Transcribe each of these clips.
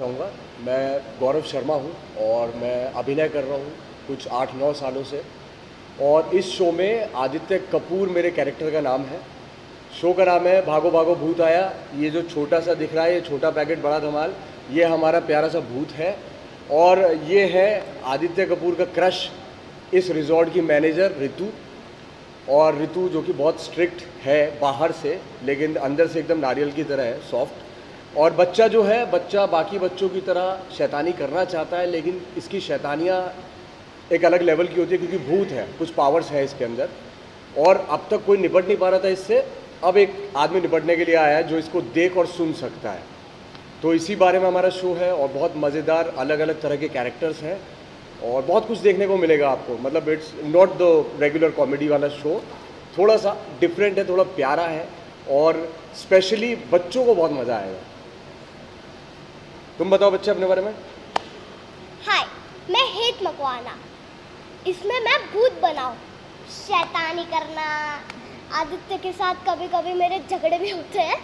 चाहूँगा। मैं गौरव शर्मा हूँ और मैं अभिनय कर रहा हूँ कुछ 8-9 सालों से। और इस शो में आदित्य कपूर मेरे कैरेक्टर का नाम है। शो का नाम है भागो भागो भूत आया। ये जो छोटा सा दिख रहा है, ये छोटा पैकेट बड़ा धमाल, ये हमारा प्यारा सा भूत है। और ये है आदित्य कपूर का क्रश, इस रिजॉर्ट की मैनेजर ऋतु। और ऋतु जो कि बहुत स्ट्रिक्ट है बाहर से, लेकिन अंदर से एकदम नारियल की तरह है, सॉफ्ट। और बच्चा जो है, बच्चा बाकी बच्चों की तरह शैतानी करना चाहता है, लेकिन इसकी शैतानियाँ एक अलग लेवल की होती है क्योंकि भूत है, कुछ पावर्स है इसके अंदर। और अब तक कोई निपट नहीं पा रहा था इससे। अब एक आदमी निपटने के लिए आया है जो इसको देख और सुन सकता है। तो इसी बारे में हमारा शो है और बहुत मज़ेदार अलग अलग तरह के कैरेक्टर्स हैं और बहुत कुछ देखने को मिलेगा आपको। मतलब it's not the regular comedy वाला शो, थोड़ा सा डिफरेंट है, थोड़ा प्यारा है और स्पेशली बच्चों को बहुत मज़ा आएगा। तुम बताओ बच्चे अपने बारे में। हाय, मैं हेत मकवाना। इसमें मैं भूत बनाऊं, शैतानी करना। आदित्य के साथ कभी कभी मेरे झगड़े भी होते हैं।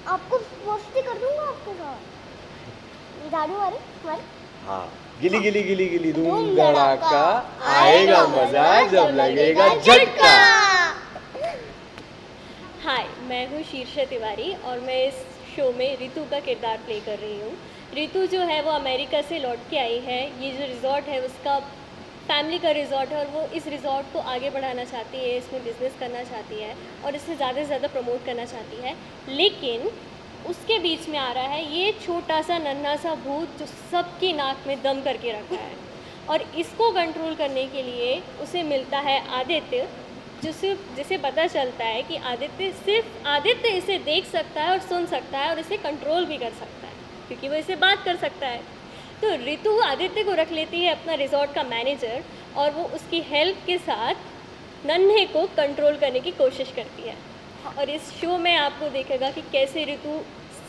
आपको मस्ती कर दूंगा आपके साथ। झाड़ू मारे। हाँ, गिली गिली गिली गिली धूम धड़ाका, आएगा मजा जब लगेगा झटका। हाय, मैं हूँ शीर्षा तिवारी और मैं इस शो में ऋतु का किरदार प्ले कर रही हूँ। ऋतु जो है वो अमेरिका से लौट के आई है। ये जो रिज़ॉर्ट है उसका फैमिली का रिज़ॉर्ट है और वो इस रिज़ॉर्ट को आगे बढ़ाना चाहती है, इसमें बिज़नेस करना चाहती है और इसे ज़्यादा से ज़्यादा प्रमोट करना चाहती है। लेकिन उसके बीच में आ रहा है ये छोटा सा नन्हा सा भूत जो सबकी नाक में दम करके रखा है। और इसको कंट्रोल करने के लिए उसे मिलता है आदित्य, जिसे पता चलता है कि सिर्फ आदित्य इसे देख सकता है और सुन सकता है और इसे कंट्रोल भी कर सकता है क्योंकि वो इसे बात कर सकता है। तो ऋतु आदित्य को रख लेती है अपना रिजॉर्ट का मैनेजर और वो उसकी हेल्प के साथ नन्हे को कंट्रोल करने की कोशिश करती है। और इस शो में आपको देखेगा कि कैसे ऋतु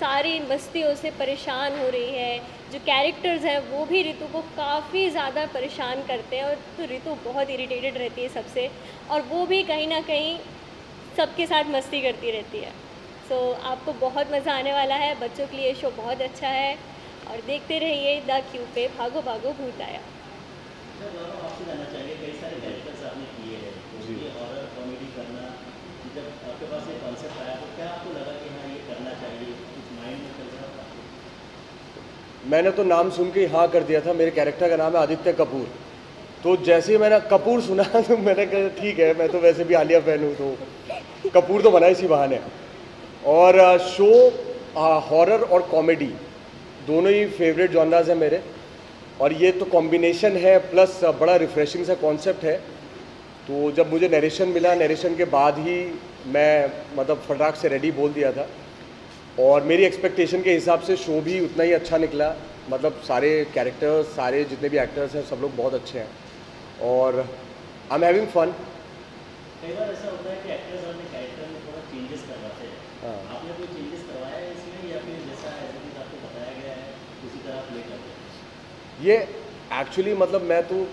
सारी मस्तियों से परेशान हो रही है। जो कैरेक्टर्स हैं वो भी ऋतु को काफ़ी ज़्यादा परेशान करते हैं और तो ऋतु बहुत इरिटेटेड रहती है सबसे, और वो भी कहीं ना कहीं सबके साथ मस्ती करती रहती है। सो आपको बहुत मज़ा आने वाला है। बच्चों के लिए शो बहुत अच्छा है और देखते रहिए द क्यू पे भागो भागो भूत आया। आपसे जानना चाहिए, कई सारे कैरेक्टर्स आपने किए हैं, तो ये हॉरर कॉमेडी करना, जब आपके पास ये कॉन्सेप्ट आया तो क्या आपको लगा कि हाँ ये करना चाहिए, कुछ माइंड में चल रहा था? मैंने तो नाम सुन के हाँ कर दिया था। मेरे कैरेक्टर का नाम है आदित्य कपूर। तो जैसे ही मैंने कपूर सुना तो मैंने कहा ठीक है, मैं तो वैसे भी आलिया फैन हूँ तो कपूर तो बना इसी बहाने। और शो हॉरर और कॉमेडी दोनों ही फेवरेट जॉनरास हैं मेरे, और ये तो कॉम्बिनेशन है, प्लस बड़ा रिफ्रेशिंग सा कॉन्सेप्ट है। तो जब मुझे नरेशन मिला, नरेशन के बाद ही मैं मतलब फटाक से रेडी बोल दिया था और मेरी एक्सपेक्टेशन के हिसाब से शो भी उतना ही अच्छा निकला। मतलब सारे कैरेक्टर्स, सारे जितने भी एक्टर्स हैं, सब लोग बहुत अच्छे हैं और आई एम हैविंग फन। कई बार ऐसा होता है कि एक्टर्स अपने कैरेक्टर में थोड़ा चेंजेस करवाते हैं। हाँ। आपने कोई चेंजेस करवाया है इसमें या फिर जैसा एज आपको बताया गया है उसी तरह प्ले करते हैं? ये एक्चुअली मतलब मैं तो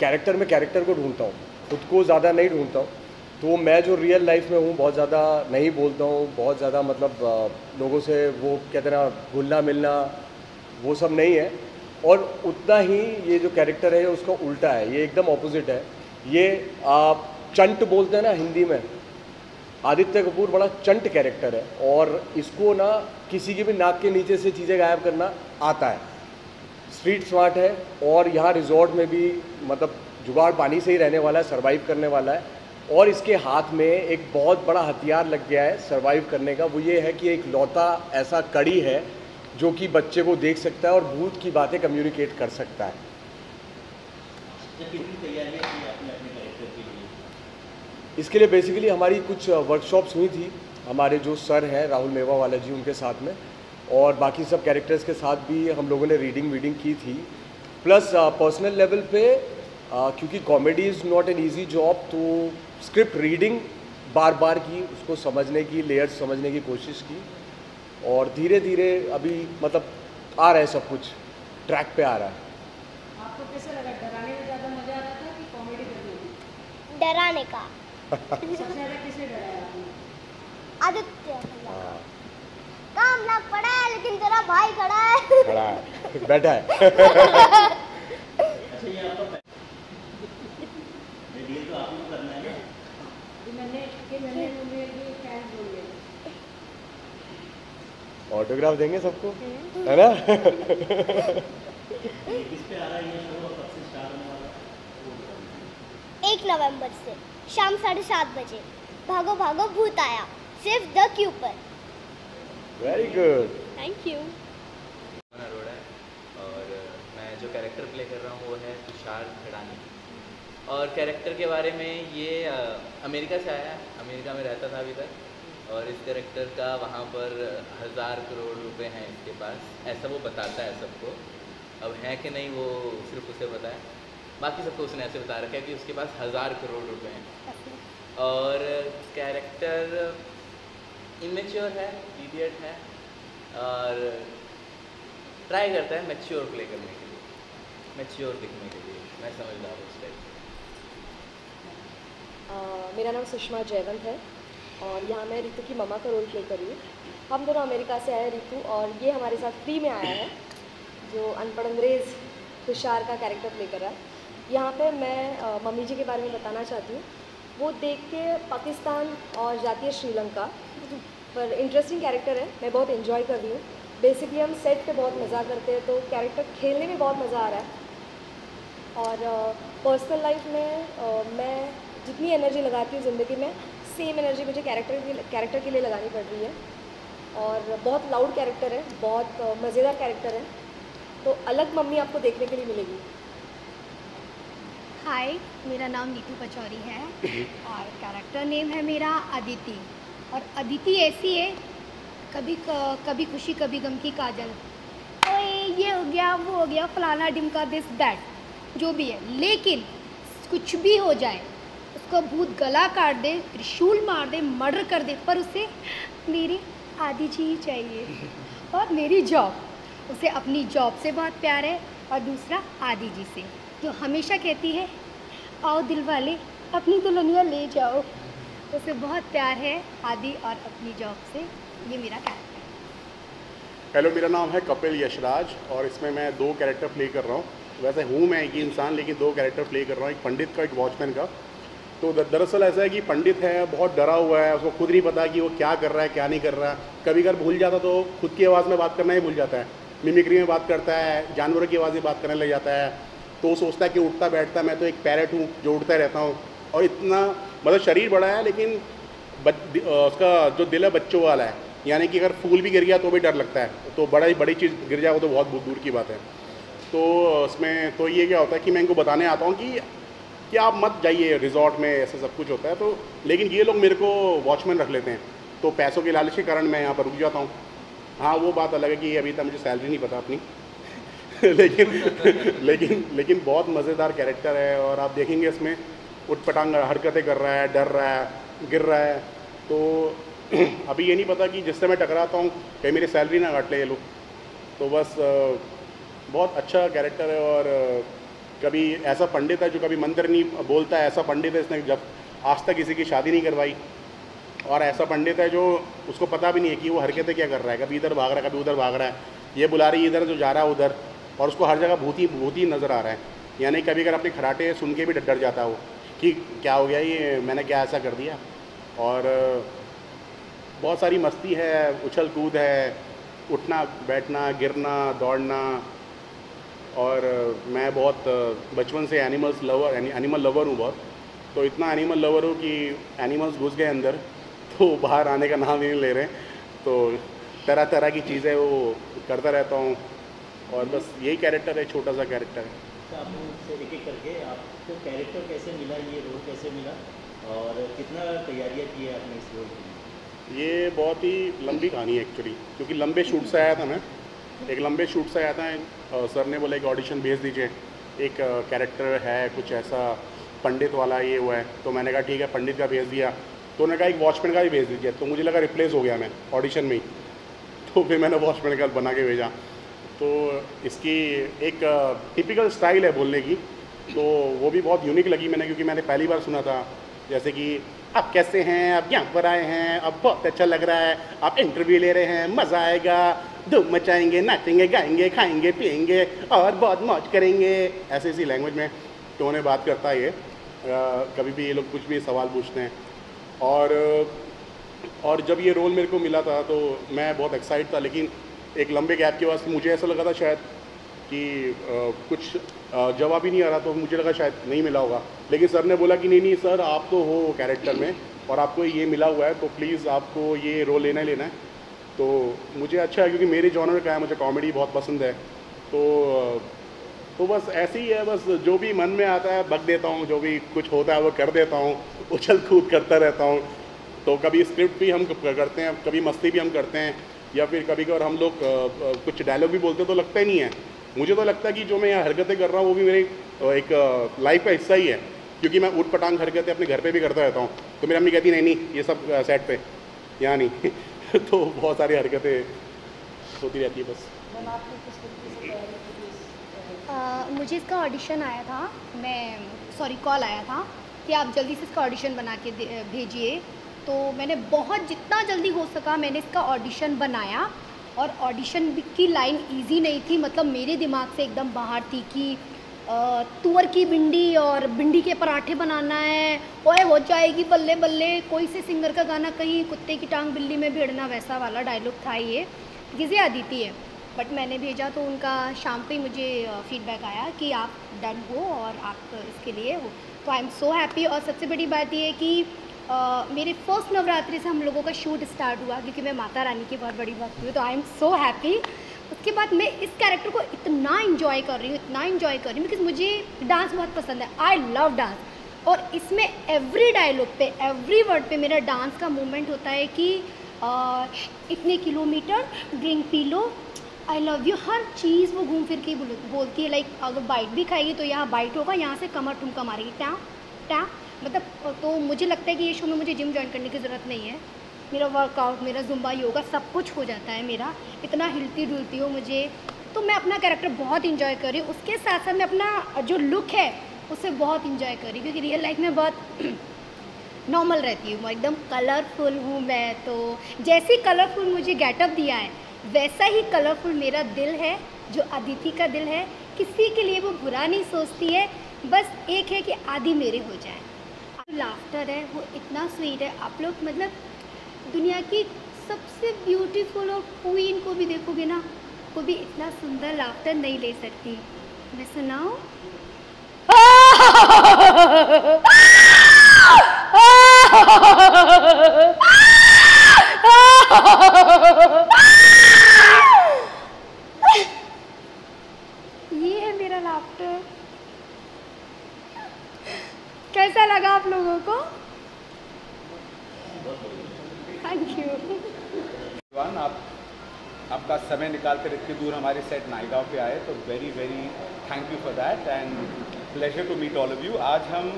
कैरेक्टर में कैरेक्टर को ढूंढता हूँ, खुद को ज़्यादा नहीं ढूंढता हूँ। तो मैं जो रियल लाइफ में हूँ बहुत ज़्यादा नहीं बोलता हूँ, बहुत ज़्यादा मतलब लोगों से वो कहते ना घुलना मिलना, वो सब नहीं है। और उतना ही ये जो कैरेक्टर है उसका उल्टा है, ये एकदम ऑपोजिट है। ये आप चंट बोलते हैं ना हिंदी में, आदित्य कपूर बड़ा चंट कैरेक्टर है और इसको ना किसी की भी नाक के नीचे से चीज़ें गायब करना आता है। स्ट्रीट स्मार्ट है और यहाँ रिजॉर्ट में भी मतलब जुगाड़ पानी से ही रहने वाला है, सर्वाइव करने वाला है। और इसके हाथ में एक बहुत बड़ा हथियार लग गया है सर्वाइव करने का। वो ये है कि एक लौता ऐसा कड़ी है जो कि बच्चे को देख सकता है और भूत की बातें कम्युनिकेट कर सकता है। कितनी तैयारियां की आपने अपने कैरेक्टर के लिए? इसके लिए बेसिकली हमारी कुछ वर्कशॉप्स हुई थी हमारे जो सर हैं राहुल मेवा वाला जी, उनके साथ में, और बाकी सब कैरेक्टर्स के साथ भी हम लोगों ने रीडिंग की थी। प्लस पर्सनल लेवल पे क्योंकि comedy is not an easy job, तो स्क्रिप्ट रीडिंग बार बार की, उसको समझने की, लेयर्स समझने की कोशिश की और धीरे धीरे अभी मतलब आ रहा है, सब कुछ ट्रैक पे आ रहा है। आपको कैसा लगा? डराने में ज़्यादा मज़ा आ रहा था कि कॉमेडी करने में? डराने का। सबसे ज़्यादा किसे डराया आपने? आदित्य भैया। काम लग पड़ा है लेकिन तेरा भाई खड़ा है। बैठा है। अच्छा ये आपका डील तो आप ही को करना है ना? मैंने मुझे ये कैश बोल दिया। ऑटोग्राफ देंगे सबको, है ना? ये किस पे आ रहा है ये शो और कब से स्टार्ट होने वाला है? 1 नवंबर से शाम 7:30 बजे। भागो भागो भूत आया, सिर्फ द क्यू पर। Very good. Thank you. Arora है और मैं जो कैरेक्टर प्ले कर रहा हूँ वो है तुषार खड़ानी। और कैरेक्टर के बारे में ये अमेरिका से आया है, अमेरिका में रहता था अभी तक, और इस कैरेक्टर का वहाँ पर 1000 करोड़ रुपए हैं इसके पास, ऐसा वो बताता है सबको। अब है कि नहीं वो सिर्फ उसे पता है, बाकी सबको उसने ऐसे बता रखा है कि उसके पास 1000 करोड़ रुपए हैं। और कैरेक्टर इमेच्योर है, इडियट है, और ट्राई करता है मैच्योर प्ले करने के लिए, मैच्योर दिखने के लिए। मैं समझदार हूँ उस टाइप। मेरा नाम सुषमा जयवंत है और यहाँ मैं रितु की मम्मा का रोल प्ले कर रही हूँ। हम दोनों अमेरिका से आए हैं, रितु, और ये हमारे साथ फ्री में आया है जो अनपढ़ अंग्रेज़ तुषार का कैरेक्टर प्ले कर रहा है। यहाँ पे मैं मम्मी जी के बारे में बताना चाहती हूँ। वो देख के पाकिस्तान और जाती है श्रीलंका, पर इंटरेस्टिंग कैरेक्टर है, मैं बहुत इन्जॉय कर रही हूँ। बेसिकली हम सेट पे बहुत मज़ा करते हैं, तो कैरेक्टर खेलने में बहुत मज़ा आ रहा है। और पर्सनल लाइफ में मैं जितनी एनर्जी लगाती हूँ ज़िंदगी में, सेम एनर्जी मुझे कैरेक्टर के लिए लगानी पड़ रही है। और बहुत लाउड कैरेक्टर है, बहुत मज़ेदार कैरेक्टर है, तो अलग मम्मी आपको देखने के लिए मिलेगी। हाय, मेरा नाम नीतू पचौरी है और कैरेक्टर नेम है मेरा अदिति। और अदिति ऐसी है, कभी खुशी कभी गम की काजल। ओए ये हो गया, वो हो गया, फलाना डिमका, दिस दैट, जो भी है, लेकिन कुछ भी हो जाए, उसको भूत गला काट दे, त्रिशूल मार दे, मर्डर कर दे, पर उसे मेरी आदि जी ही चाहिए। और मेरी जॉब, उसे अपनी जॉब से बहुत प्यार है, और दूसरा आदि जी से, जो हमेशा कहती है आओ दिल वाले अपनी दुल्हनिया ले जाओ। उसे बहुत प्यार है आदि और अपनी जॉब से। ये मेरा कैरेक्टर है। हेलो, मेरा नाम है कपिल यशराज और इसमें मैं 2 कैरेक्टर प्ले कर रहा हूँ। वैसे हूँ मैं एक ही इंसान, लेकिन 2 कैरेक्टर प्ले कर रहा हूँ, एक पंडित का, एक वॉचमैन का। तो दरअसल ऐसा है कि पंडित है, बहुत डरा हुआ है, उसको खुद नहीं पता कि वो क्या कर रहा है क्या नहीं कर रहा है। कभी कभार भूल जाता तो खुद की आवाज़ में बात करना ही भूल जाता है, मिमिक्री में बात करता है, जानवरों की आवाज़ में बात करने लग जाता है। तो सोचता है कि उठता बैठता मैं तो एक पैरेट हूँ जो उठता रहता हूँ, और इतना मतलब शरीर बड़ा है, लेकिन उसका जो दिल है बच्चों वाला है, यानी कि अगर फूल भी गिर गया तो भी डर लगता है, तो बड़ी चीज़ गिर जाए वो तो बहुत दूर की बात है। तो उसमें तो ये क्या होता है कि मैं इनको बताने आता हूँ कि आप मत जाइए रिजॉर्ट में, ऐसा सब कुछ होता है। तो लेकिन ये लोग मेरे को वॉचमैन रख लेते हैं, तो पैसों के लालच के कारण मैं यहाँ पर रुक जाता हूँ। हाँ, वो बात अलग है कि अभी तक मुझे सैलरी नहीं पता अपनी लेकिन बहुत मज़ेदार कैरेक्टर है, और आप देखेंगे इसमें उठपटांग हरकतें कर रहा है, डर रहा है, गिर रहा है। तो अभी ये नहीं पता कि जिससे मैं टकराता हूँ कहीं मेरी सैलरी ना काट ले ये लोग। तो बस बहुत अच्छा कैरेक्टर है। और कभी ऐसा पंडित है जो कभी मंत्र नहीं बोलता है, ऐसा पंडित है इसने जब आज तक किसी की शादी नहीं करवाई, और ऐसा पंडित है जो उसको पता भी नहीं है कि वो हरकतें क्या कर रहा है, कभी इधर भाग रहा है कभी उधर भाग रहा है, ये बुला रही है इधर जो जा रहा है उधर, और उसको हर जगह भूत ही नज़र आ रहा है। यानी कभी अगर अपने खराटे सुन के भी डर जाता है वो कि क्या हो गया, ये मैंने क्या ऐसा कर दिया। और बहुत सारी मस्ती है, उछल कूद है, उठना बैठना, गिरना, दौड़ना। और मैं बहुत बचपन से एनिमल लवर हूँ बहुत, तो इतना एनिमल लवर हूँ कि एनिमल्स घुस गए अंदर तो बाहर आने का नाम ही नहीं ले रहे। तो तरह तरह की चीज़ें वो करता रहता हूँ, और बस यही कैरेक्टर है, छोटा सा कैरेक्टर है। अच्छा, आप मुझसे एक करके आपको कैरेक्टर कैसे मिला, ये रोल कैसे मिला, और कितना तैयारियाँ की है आपने इस रोल के लिए? ये बहुत ही लंबी कहानी है एक्चुअली, क्योंकि लंबे शूट से आया था मैं, एक लंबे शूट से आया था। सर ने बोला एक ऑडिशन भेज दीजिए, एक कैरेक्टर है कुछ ऐसा पंडित वाला ये हुआ है। तो मैंने कहा ठीक है, पंडित का भेज दिया। तो उन्होंने कहा एक वॉचमैन का भी भेज दीजिए, तो मुझे लगा रिप्लेस हो गया मैं ऑडिशन में ही, तो फिर मैंने वॉचमैन का बना के भेजा। तो इसकी एक टिपिकल स्टाइल है बोलने की, तो वो भी बहुत यूनिक लगी मैंने, क्योंकि मैंने पहली बार सुना था जैसे कि आप कैसे हैं, आप यहाँ पर आए हैं, अब बहुत अच्छा लग रहा है, आप इंटरव्यू ले रहे हैं, मज़ा आएगा, धूम मचाएंगे, नाचेंगे, गाएंगे, खाएंगे, पिएंगे और बहुत मौज करेंगे, ऐसे इसी लैंग्वेज में टोन में बात करता है ये। कभी भी ये लोग कुछ भी सवाल पूछते हैं। और जब ये रोल मेरे को मिला था तो मैं बहुत एक्साइट था, लेकिन एक लंबे गैप के बाद मुझे ऐसा लगा था शायद कि कुछ जवाब ही नहीं आ रहा, तो मुझे लगा शायद नहीं मिला होगा। लेकिन सर ने बोला कि नहीं सर, आप तो हो कैरेक्टर में और आपको ये मिला हुआ है, तो प्लीज़ आपको ये रोल लेना है। तो मुझे अच्छा है, क्योंकि मेरे जॉनर का है, मुझे कॉमेडी बहुत पसंद है। तो बस ऐसे ही है, बस जो भी मन में आता है बक देता हूँ, जो भी कुछ होता है वो कर देता हूँ, उछल कूद करता रहता हूँ। तो कभी स्क्रिप्ट भी हम करते हैं, कभी मस्ती भी हम करते हैं, या फिर कभी कभार हम लोग कुछ डायलॉग भी बोलते हैं तो लगता ही नहीं है। मुझे तो लगता है कि जो मैं यहाँ हरकतें कर रहा हूँ वो भी मेरी एक लाइफ का हिस्सा ही है, क्योंकि मैं ऊट पटांग हरकतें अपने घर पे भी करता रहता हूँ। तो मेरी अम्मी कहती नहीं ये सब सेट पे, यहाँ नहीं तो बहुत सारी हरकतें होती रहती है बस। मुझे इसका ऑडिशन आया था, कॉल आया था कि आप जल्दी से इसका ऑडिशन बना के भेजिए। तो मैंने बहुत जितना जल्दी हो सका मैंने इसका ऑडिशन बनाया, और ऑडिशन की लाइन इजी नहीं थी, मतलब मेरे दिमाग से एकदम बाहर थी कि तुअर की भिंडी और भिंडी के पराठे बनाना है, ओए हो जाएगी बल्ले बल्ले, कोई से सिंगर का गाना, कहीं कुत्ते की टांग बिल्ली में भिड़ना, वैसा वाला डायलॉग था ये, जिसे अदिति है। बट मैंने भेजा तो उनका शाम पे मुझे फीडबैक आया कि आप डन हो और आप इसके लिए हो, तो आई एम सो हैप्पी। और सबसे बड़ी बात ये है कि मेरे फर्स्ट नवरात्रि से हम लोगों का शूट स्टार्ट हुआ, क्योंकि मैं माता रानी की बहुत बड़ी भक्त हूँ, तो आई एम सो हैप्पी। उसके बाद मैं इस कैरेक्टर को इतना इन्जॉय कर रही हूँ, बिकॉज मुझे डांस बहुत पसंद है, आई लव डांस। और इसमें एवरी डायलॉग पे, एवरी वर्ड पे मेरा डांस का मूवमेंट होता है कि इतने किलोमीटर ड्रिंक पी लो, आई लव यू, हर चीज़ वो घूम फिर के बोलती है। लाइक अगर बाइट भी खाएगी तो यहाँ बाइट होगा, यहाँ से कमर ठुमका मारेगी, टाँ मतलब। तो मुझे लगता है कि ये शो में मुझे जिम ज्वाइन करने की ज़रूरत नहीं है, मेरा वर्कआउट, मेरा जुम्बा, योगा सब कुछ हो जाता है मेरा, इतना हिलती डुलती हो मुझे। तो मैं अपना कैरेक्टर बहुत इंजॉय कर रही हूँ, उसके साथ साथ मैं अपना जो लुक है उससे बहुत इंजॉय कर रही हूँ, क्योंकि रियल लाइफ में बहुत नॉर्मल रहती हूँ, एकदम कलरफुल हूँ मैं। तो जैसे कलरफुल मुझे गेटअप दिया है वैसा ही कलरफुल मेरा दिल है, जो अदिति का दिल है। किसी के लिए वो बुरा नहीं सोचती है, बस एक है कि आदि मेरे हो जाए। लाफ्टर है वो इतना स्वीट है, आप लोग मतलब दुनिया की सबसे ब्यूटीफुल और क्वीन को भी देखोगे ना, वो भी इतना सुंदर लाफ्टर नहीं ले सकती। मैं सुनाऊं? ये है मेरा लाफ्टर। कैसा लगा आप लोगों को? Thank you. आपका समय निकाल कर इतनी दूर हमारे सेट नायगांव पे आए, तो very very thank you for that and pleasure to meet all of you. आज हम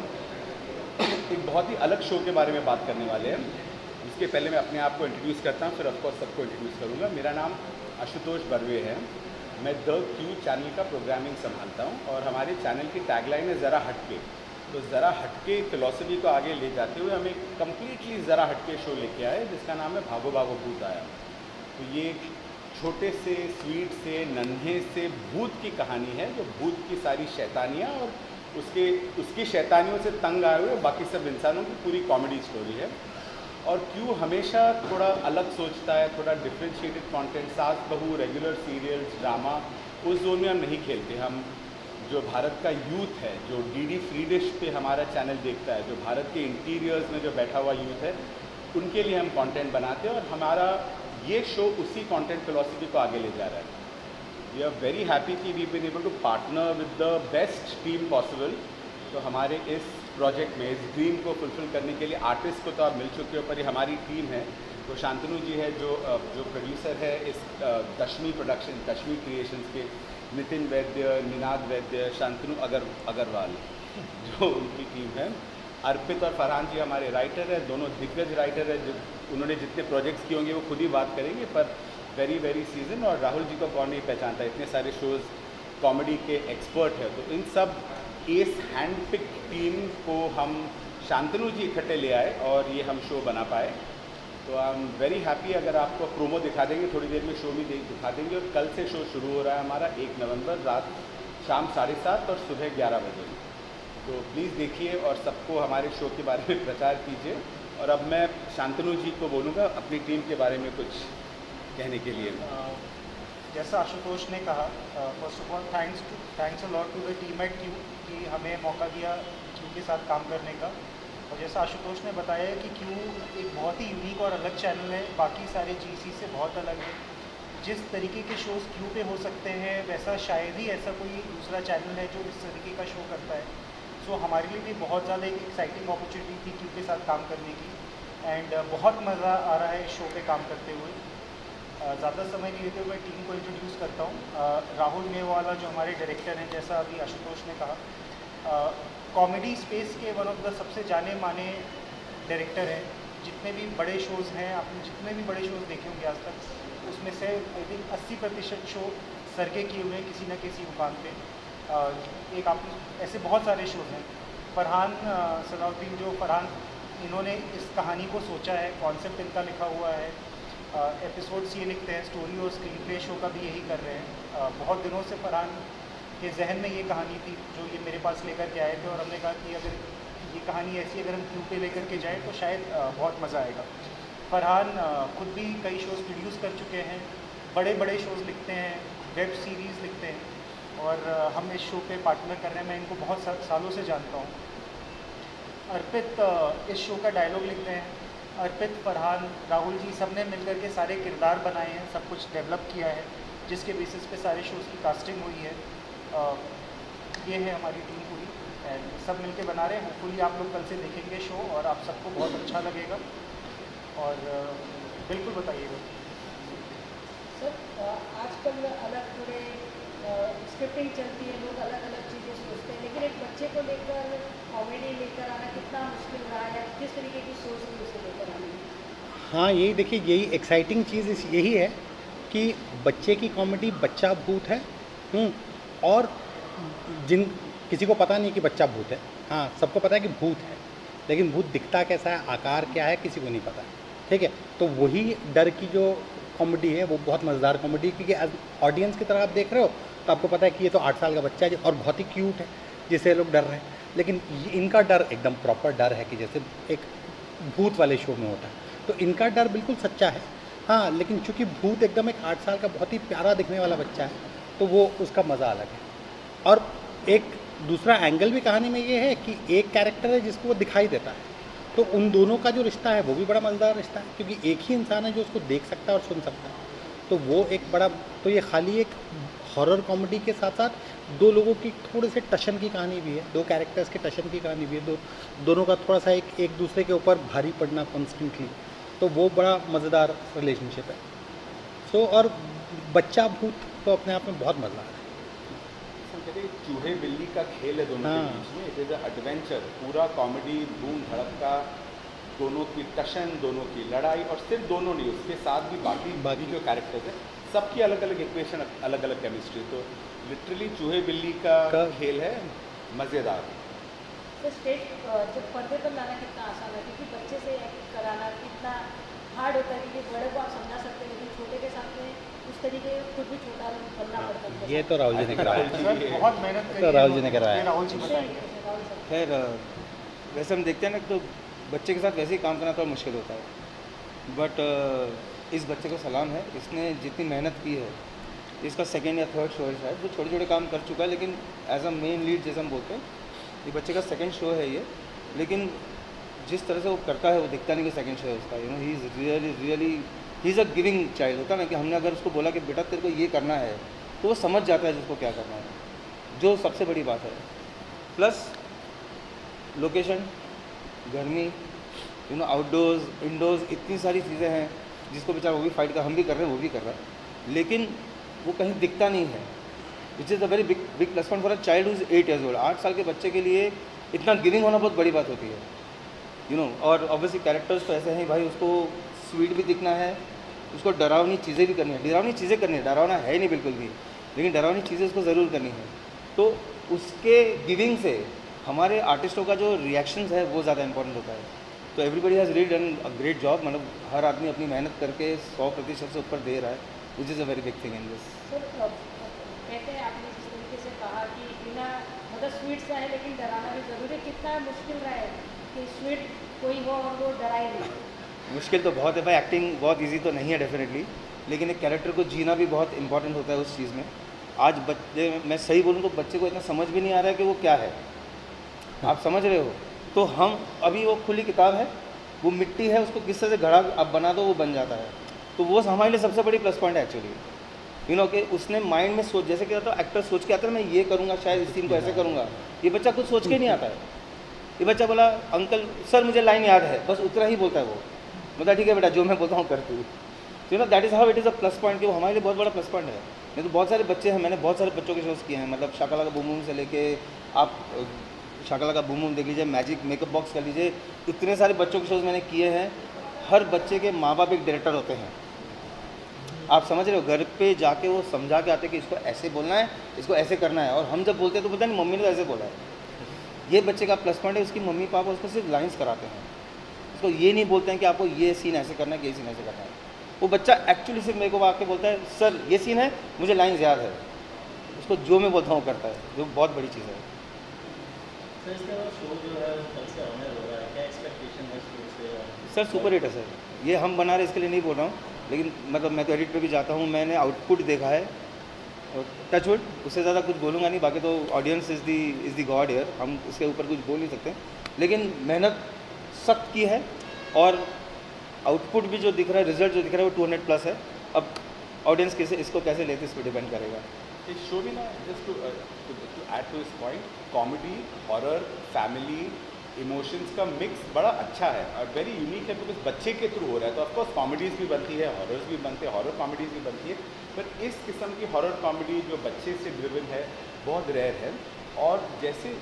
एक बहुत ही अलग शो के बारे में बात करने वाले हैं। इसके पहले मैं अपने आप को इंट्रोड्यूस करता हूँ, फिर ऑफकोर्स सबको इंट्रोड्यूस करूँगा। मेरा नाम आशुतोष बर्वे है, मैं द क्यू चैनल का प्रोग्रामिंग संभालता हूँ, और हमारे चैनल की टैगलाइन है ज़रा हटके। तो ज़रा हटके फिलॉसफी को आगे ले जाते हुए हम एक कम्प्लीटली ज़रा हटके शो लेके आए, जिसका नाम है भागो भागो भूत आया। तो ये छोटे से स्वीट से नन्हे से भूत की कहानी है, जो भूत की सारी शैतानियाँ और उसकी शैतानियों से तंग आए हुए बाकी सब इंसानों की पूरी कॉमेडी स्टोरी है। और क्यों हमेशा थोड़ा अलग सोचता है, थोड़ा डिफ्रेंशिएटेड कंटेंट, सास बहू, रेगुलर सीरियल्स, ड्रामा, उस जोन में हम नहीं खेलते। हम जो भारत का यूथ है, जो डीडी फ्री डिश पे हमारा चैनल देखता है, जो भारत के इंटीरियर्स में जो बैठा हुआ यूथ है, उनके लिए हम कंटेंट बनाते हैं, और हमारा ये शो उसी कंटेंट फिलॉसफी को आगे ले जा रहा है। वी आर वेरी हैप्पी कि we been able to partner with the best team possible. तो हमारे इस प्रोजेक्ट में, इस ड्रीम को फुलफिल करने के लिए आर्टिस्ट को तो आप मिल चुके हो, पर ये हमारी टीम है। तो शांतनु जी है जो प्रोड्यूसर है इस दशमी प्रोडक्शन, दशमी क्रिएशंस के, नितिन वैद्य, निनाद वैद्य, शांतनु अग्रवाल जो उनकी टीम है। अर्पित और फरहान जी हमारे राइटर है, दोनों दिग्गज राइटर है। उन्होंने जितने प्रोजेक्ट्स किए होंगे वो खुद ही बात करेंगे, पर वेरी वेरी सीजन। और राहुल जी को कौन नहीं पहचानता, इतने सारे शोज़ कॉमेडी के एक्सपर्ट है। तो इन सब एस हैंड पिक टीम को हम शांतनु जी इकट्ठे ले आए और ये हम शो बना पाए। तो आई एम वेरी हैप्पी। अगर आपको प्रोमो दिखा देंगे थोड़ी देर में, शो में दिखा देंगे। और कल से शो शुरू हो रहा है हमारा 1 नवंबर रात शाम 7:30 और सुबह 11 बजे। तो प्लीज़ देखिए और सबको हमारे शो के बारे में प्रचार कीजिए। और अब मैं शांतनु जी को बोलूँगा अपनी टीम के बारे में कुछ कहने के लिए। जैसा आशुतोष ने कहा, first of all thanks a lot to the team at Q कि हमें मौका दिया क्यू के साथ काम करने का। और जैसा आशुतोष ने बताया कि क्यू एक बहुत ही यूनिक और अलग चैनल है, बाकी सारे जीसी से बहुत अलग है। जिस तरीके के शोज़ क्यू पे हो सकते हैं वैसा शायद ही ऐसा कोई दूसरा चैनल है जो इस तरीके का शो करता है। सो हमारे लिए भी बहुत ज़्यादा एक एक्साइटिंग अपॉर्चुनिटी थी क्यू के साथ काम करने की। एंड बहुत मज़ा आ रहा है इस शो पे काम करते हुए। ज़्यादा समय नहीं लेते हुए टीम को इंट्रोड्यूस करता हूँ। राहुल मेवाला जो हमारे डायरेक्टर हैं, जैसा अभी आशुतोष ने कहा, कॉमेडी स्पेस के वन ऑफ द सबसे जाने माने डायरेक्टर हैं। जितने भी बड़े शोज़ हैं, आपने जितने भी बड़े शोज़ देखे होंगे आज तक, उसमें से आई थिंक 80% शो सर के किए हुए हैं किसी न किसी मुकाम पे। एक आप ऐसे बहुत सारे शोज़ हैं। फरहान सलाउद्दीन, जो फरहान, इन्होंने इस कहानी को सोचा है, कॉन्सेप्ट इनका लिखा हुआ है, एपिसोड्स ये लिखते हैं, स्टोरी और स्क्रीन प्ले शो का भी यही कर रहे हैं। बहुत दिनों से फरहान के जहन में ये कहानी थी जो ये मेरे पास लेकर के आए थे, और हमने कहा कि अगर ये कहानी ऐसी अगर हम क्यू पे लेकर के जाएँ तो शायद बहुत मज़ा आएगा। फरहान खुद भी कई शोज़ प्रोड्यूस कर चुके हैं, बड़े बड़े शोज़ लिखते हैं, वेब सीरीज़ लिखते हैं, और हम इस शो पे पार्टनर कर रहे हैं। मैं इनको बहुत सालों से जानता हूँ। अर्पित इस शो का डायलॉग लिख रहे हैं। अर्पित, फरहान, राहुल जी सब ने मिलकर के सारे किरदार बनाए हैं, सब कुछ डेवलप किया है, जिसके बेसिस पे सारे शोज़ की कास्टिंग हुई है। ये है हमारी टीम पूरी, एंड सब मिलके बना रहे हैं। होपफुली आप लोग कल से देखेंगे शो और आप सबको बहुत अच्छा लगेगा, और बिल्कुल बताइएगा। सर, आजकल अलग थोड़े स्क्रिप्टिंग चलती है, लोग अलग अलग चीज़ें सोचते हैं, लेकिन एक बच्चे को लेकर कॉमेडी लेकर आना कितना मुश्किल रहा है, किस तरीके की सोच थी उसे लेकर आने में? हाँ, यही देखिए, यही एक्साइटिंग चीज़ यही है कि बच्चे की कॉमेडी, बच्चा भूत है। और किसी को पता नहीं कि बच्चा भूत है। हाँ, सबको पता है कि भूत है, लेकिन भूत दिखता कैसा है, आकार क्या है, किसी को नहीं पता। ठीक है, तो वही डर की जो कॉमेडी है वो बहुत मज़ेदार कॉमेडी, क्योंकि ऑडियंस की तरह आप देख रहे हो तो आपको पता है कि ये तो 8 साल का बच्चा है और बहुत ही क्यूट है, जिससे लोग डर रहे हैं। लेकिन इनका डर एकदम प्रॉपर डर है कि जैसे एक भूत वाले शो में होता है, तो इनका डर बिल्कुल सच्चा है। हाँ, लेकिन चूँकि भूत एकदम एक 8 साल का बहुत ही प्यारा दिखने वाला बच्चा है, तो वो उसका मज़ा अलग है। और एक दूसरा एंगल भी कहानी में ये है कि एक कैरेक्टर है जिसको वो दिखाई देता है, तो उन दोनों का जो रिश्ता है वो भी बड़ा मज़ेदार रिश्ता है, क्योंकि एक ही इंसान है जो उसको देख सकता है और सुन सकता है। तो वो एक बड़ा, तो ये खाली एक हॉरर कॉमेडी के साथ साथ दो लोगों की थोड़े से टशन की कहानी भी है, दो कैरेक्टर्स के टशन की कहानी भी है, दोनों का थोड़ा सा एक दूसरे के ऊपर भारी पड़ना कॉन्स्टेंटली, तो वो बड़ा मज़ेदार रिलेशनशिप है। सो और बच्चा भूत तो अपने आप में बहुत मज़ा आ रहा है। चूहे बिल्ली का खेल है दोनों के बीच में। इट इज़ अ एडवेंचर, पूरा कॉमेडी, धूम धड़का, दोनों की टशन, दोनों की लड़ाई, और सिर्फ दोनों नहीं, उसके साथ भी बाकी जो कैरेक्टर्स हैं सबकी अलग अलग इक्वेशन, अलग अलग केमिस्ट्री। तो लिटरली चूहे बिल्ली का खेल है, मज़ेदार। तो स्टेज जब पर्दे पर लाना कितना आसान है, क्योंकि बच्चे से एक्ट कराना कितना हार्ड होता है, क्योंकि बड़े को आप समझा सकते हैं, लेकिन छोटे के साथ में उस तरीके खुद भी छोटा बनना पड़ता है। ये तो राहुल जी ने कराया, बहुत मेहनत तो राहुल जी ने कराया। राहुल जी बताएंगे। खैर, वैसे हम देखते हैं ना, तो बच्चे के साथ वैसे ही काम करना थोड़ा मुश्किल होता है, बट इस बच्चे को सलाम है, इसने जितनी मेहनत की है, इसका सेकेंड या थर्ड शो है शायद, वो छोटे छोटे काम कर चुका है, लेकिन एज अ मेन लीड जैसे हम बोलते हैं, ये बच्चे का सेकेंड शो है ये, लेकिन जिस तरह से वो करता है वो दिखता नहीं कि सेकेंड शो है उसका। You know, he is really he is a giving child. होता है ना कि हमने अगर उसको बोला कि बेटा तेरे को ये करना है, तो वो समझ जाता है जिसको क्या करना है, जो सबसे बड़ी बात है। प्लस लोकेशन, गर्मी, यू नो, आउटडोर्स, इंडोर्स, इतनी सारी चीज़ें हैं जिसको बेचारा वो भी फाइट कर, हम भी कर रहे हैं, वो भी कर रहा है, लेकिन वो कहीं दिखता नहीं है, which is a very big plus point for a child who is 8 years old। 8 साल के बच्चे के लिए इतना गिविंग होना बहुत बड़ी बात होती है, यू नो। और ऑब्वियसली कैरेक्टर्स तो ऐसे हैं भाई, उसको स्वीट भी दिखना है, उसको डरावनी चीज़ें भी करनी है, डरावनी चीज़ें करनी है, डरावना है ही नहीं बिल्कुल भी, लेकिन डरावनी चीज़ें उसको ज़रूर करनी है। तो उसके गिविंग से हमारे आर्टिस्टों का जो रिएक्शंस है वो ज़्यादा इंपॉर्टेंट होता है। तो everybody has really done a great job, मतलब हर आदमी अपनी मेहनत करके 100% से ऊपर दे रहा है, which is a very big thing in this. कहते हैं आपने जिस तरीके से कहा कि बिना मतलब स्वीट से है लेकिन डराना भी ज़रूरी है, कितना मुश्किल रहा है कि स्वीट कोई हो और वो डराए नहीं? मुश्किल तो बहुत है भाई, एक्टिंग बहुत इजी तो नहीं है डेफिनेटली, लेकिन एक कैरेक्टर को जीना भी बहुत इंपॉर्टेंट होता है उस चीज़ में। आज बच्चे, मैं सही बोलूँ तो बच्चे को इतना समझ भी नहीं आ रहा है कि वो क्या है, आप समझ रहे हो। तो हम अभी वो खुली किताब है, वो मिट्टी है, उसको किस तरह से घड़ा आप बना दो वो बन जाता है। तो वो हमारे लिए सबसे बड़ी प्लस पॉइंट है एक्चुअली, यू नो कि उसने माइंड में सोच, जैसे क्या था एक्टर सोच के आता है मैं ये करूँगा, शायद इस सीन को ऐसे करूँगा, ये बच्चा कुछ सोच के नहीं आता है। ये बच्चा बोला अंकल सर मुझे लाइन याद है, बस उतना ही बोलता है वो, मतलब ठीक है बेटा जो मैं बोलता हूँ कर तू। You know that is how it is a plus point, कि वो हमारे लिए बहुत बड़ा प्लस पॉइंट है। नहीं तो बहुत सारे बच्चे हैं, मैंने बहुत सारे बच्चों के शोज़ किए हैं, मतलब शाकालाका बूम बूम से लेके आप शाकालाका बूम बूम देख लीजिए, मैजिक मेकअप बॉक्स कर लीजिए, इतने सारे बच्चों के शोज़ मैंने किए हैं। हर बच्चे के माँ बाप एक डायरेक्टर होते हैं, आप समझ रहे हो। घर पे जाके वो समझा के आते हैं कि इसको ऐसे बोलना है, इसको ऐसे करना है, और हम जब बोलते हैं तो पता नहीं मम्मी ने तो ऐसे बोला है। ये बच्चे का प्लस पॉइंट है, उसकी मम्मी पापा उसको सिर्फ लाइन्स कराते हैं, उसको ये नहीं बोलते हैं कि आपको ये सीन ऐसे करना है कि ये सीन ऐसे करना है। वो बच्चा एक्चुअली सिर्फ मेरे को आके बोलता है सर ये सीन है, मुझे लाइन्स याद है, उसको जो मैं बोलता हूँ करता है, जो बहुत बड़ी चीज़ है। सर इसका शो जो है वो कल से ऑनर हो रहा है, क्या एक्सपेक्टेशन है शो से? सर सुपर हिट है सर, ये हम बना रहे इसके लिए नहीं बोल रहा हूँ, लेकिन मतलब मैं तो एडिट पे भी जाता हूँ, मैंने आउटपुट देखा है और टचवुड, उससे ज़्यादा कुछ बोलूँगा नहीं, बाकी तो audience is the God here, हम इसके ऊपर कुछ बोल नहीं सकते, लेकिन मेहनत सख्त की है और आउटपुट भी जो दिख रहा है, रिजल्ट जो दिख रहा है वो 200+ है। अब ऑडियंस कैसे इसको कैसे लेते इस पर डिपेंड करेगा। इस शो में ना just to add to this point, comedy, horror, family, emotions का मिक्स बड़ा अच्छा है और वेरी यूनिक है, बिकॉज बच्चे के थ्रू हो रहा है। तो ऑफकोर्स कॉमेडीज़ भी बनती है, हॉरर्स भी बनते हैं, हॉरर कॉमेडीज़ भी बनती है, पर इस किस्म की हॉरर कॉमेडी जो बच्चे से ड्रिवन है बहुत रेयर है। और जैसे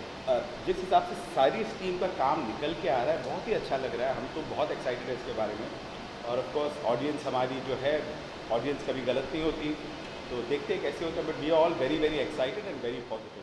जिस हिसाब से सारी इस टीम का काम निकल के आ रहा है, बहुत ही अच्छा लग रहा है, हम तो बहुत एक्साइटेड है इसके बारे में। और ऑफकोर्स ऑडियंस हमारी जो है, ऑडियंस कभी गलत नहीं होती, तो देखते हैं कैसे होता है, but we are all very very excited and very positive.